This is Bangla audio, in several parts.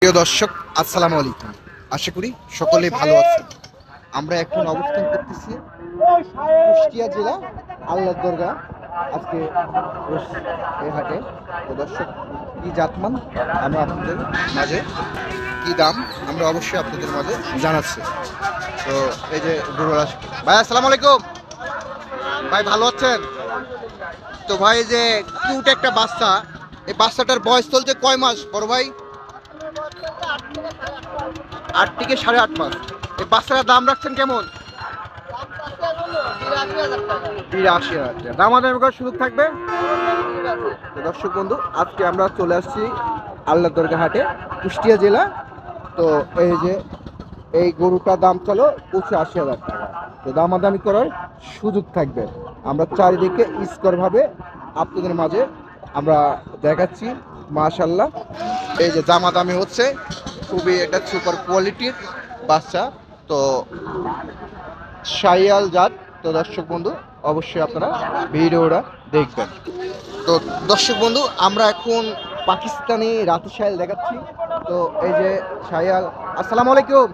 প্রিয় দর্শক, আসসালামু আলাইকুম। আশা করি সকলেই ভালো আছেন। আমরা এখন অবস্থান করতেছি কুষ্টিয়া জেলা আল্লাহ দরগা আজকে এই হাটে। তো দর্শক, কি জাতমান আমরা আপনাদের মাঝে, কি দাম আমরা অবশ্যই আপনাদের মাঝে জানাচ্ছি। তো এই যে ভাই, আসসালামু আলাইকুম ভাই, ভালো আছেন? তো ভাই, যে কিউট একটা বাচ্চা, এই বাচ্চাটার বয়স চলছে কয় মাস বড় ভাই? 8 থেকে 8.5 মাস। এই বাচ্চাটার দাম রাখছেন কেমন? 82,000 টাকা। দামাদামি করার সুযোগ থাকবে। তো দর্শক বন্ধু, আজকে আমরা চলে আসছি আল্লাহ দরগা হাটে, কুষ্টিয়া জেলা। তো এই যে এই গরুটার দাম চলো 85,000 টাকা। তো দামাদামি করার সুযোগ থাকবে। আমরা চারিদিকে স্কোর ভাবে আপনাদের মাঝে আমরা দেখাচ্ছি। মাশাল্লাহ, এই যে দামাদামি হচ্ছে, খুবই একটা সুপার কোয়ালিটির বাচ্চা। তো শাইয়াল জাত। তো দর্শক বন্ধু, অবশ্যই আপনারা ভিডিওটা দেখবেন। তো দর্শক বন্ধু, আমরা এখন পাকিস্তানি রাতি শাইল দেখাচ্ছি। তো এই যে শাইয়াল, আসসালামু আলাইকুম।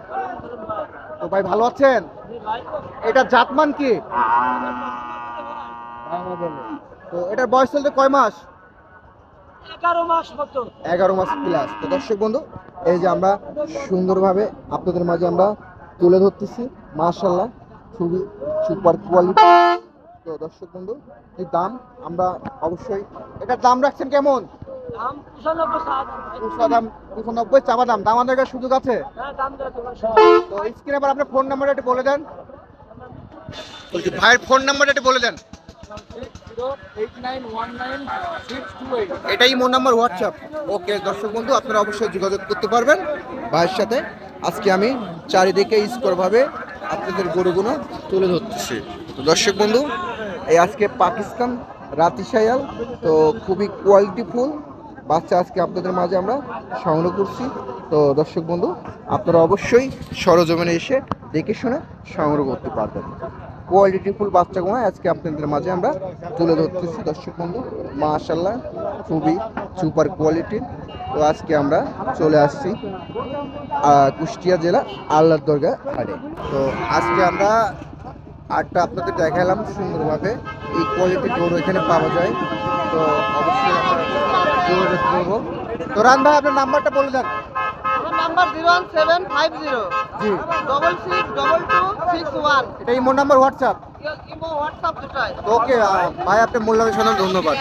তো ভাই, ভালো আছেন? এটা জাতমান কি? তো এটার বয়স চলতে কয় মাস? 11 মাস মতো। 11 মাস প্লাস। তো দর্শক বন্ধু, এই যে আমরা সুন্দরভাবে আপনাদের মাঝে আমরা তুলে ধরতেছি। মাশাআল্লাহ, খুবই সুপার কোয়ালিটি। তো দর্শক বন্ধু, এই দাম আমরা অবশ্যই, এটার দাম রাখছেন কেমন? দাম 95 দাম 95 চাওয়া দাম। দাম আমাদের সুযোগ আছে? হ্যাঁ, দাম দেওয়া তো তো স্ক্রিনে আবার আপনার ফোন নাম্বারটা একটু বলে দেন। বলছি ভাইয়ের ফোন নাম্বারটা একটু বলে দেন। 089196228। এটাই মোর নাম্বার, হোয়াটসঅ্যাপ। ওকে দর্শক বন্ধু, আপনারা অবশ্যই যোগাযোগ করতে পারবেন ভাইয়ের সাথে। আজকে আমি চারিদিকে স্কোরভাবে আপনাদের গরুগুলো তুলে ধরতেছি। তো দর্শক বন্ধু, এই আজকে পাকিস্তান রাতি শায়াল, তো খুবই কোয়ালিটিফুল বাচ্চা আজকে আপনাদের মাঝে আমরা সংগ্রহ করছি। তো দর্শক বন্ধু, আপনারা অবশ্যই সরজমিনে এসে দেখে শুনে সংগ্রহ করতে পারবেন। কোয়ালিটিফুল বাচ্চাগুলো আজকে আপনাদের মাঝে আমরা তুলে ধরতেছি। দর্শক বন্ধু, মাশাআল্লাহ, খুবই সুপার কোয়ালিটির। তো আজকে আমরা চলে আসছি কুষ্টিয়া জেলা আল্লাহ দরগা হাটে। তো আজকে আমরা আটটা আপনাদের দেখালাম সুন্দরভাবে। এই কোয়ালিটির গরু এখানে পাওয়া যায়। তো অবশ্যই আমরা যোগাযোগ করবো। তো রান ভাই, আপনার নাম্বারটা বলে দেন। আমার নাম্বার 01750 জি, 662261। এটা imo number, WhatsApp. Imo WhatsApp দুটাই। ওকে ভাই, আপনি মূল্যবান শোনান, ধন্যবাদ।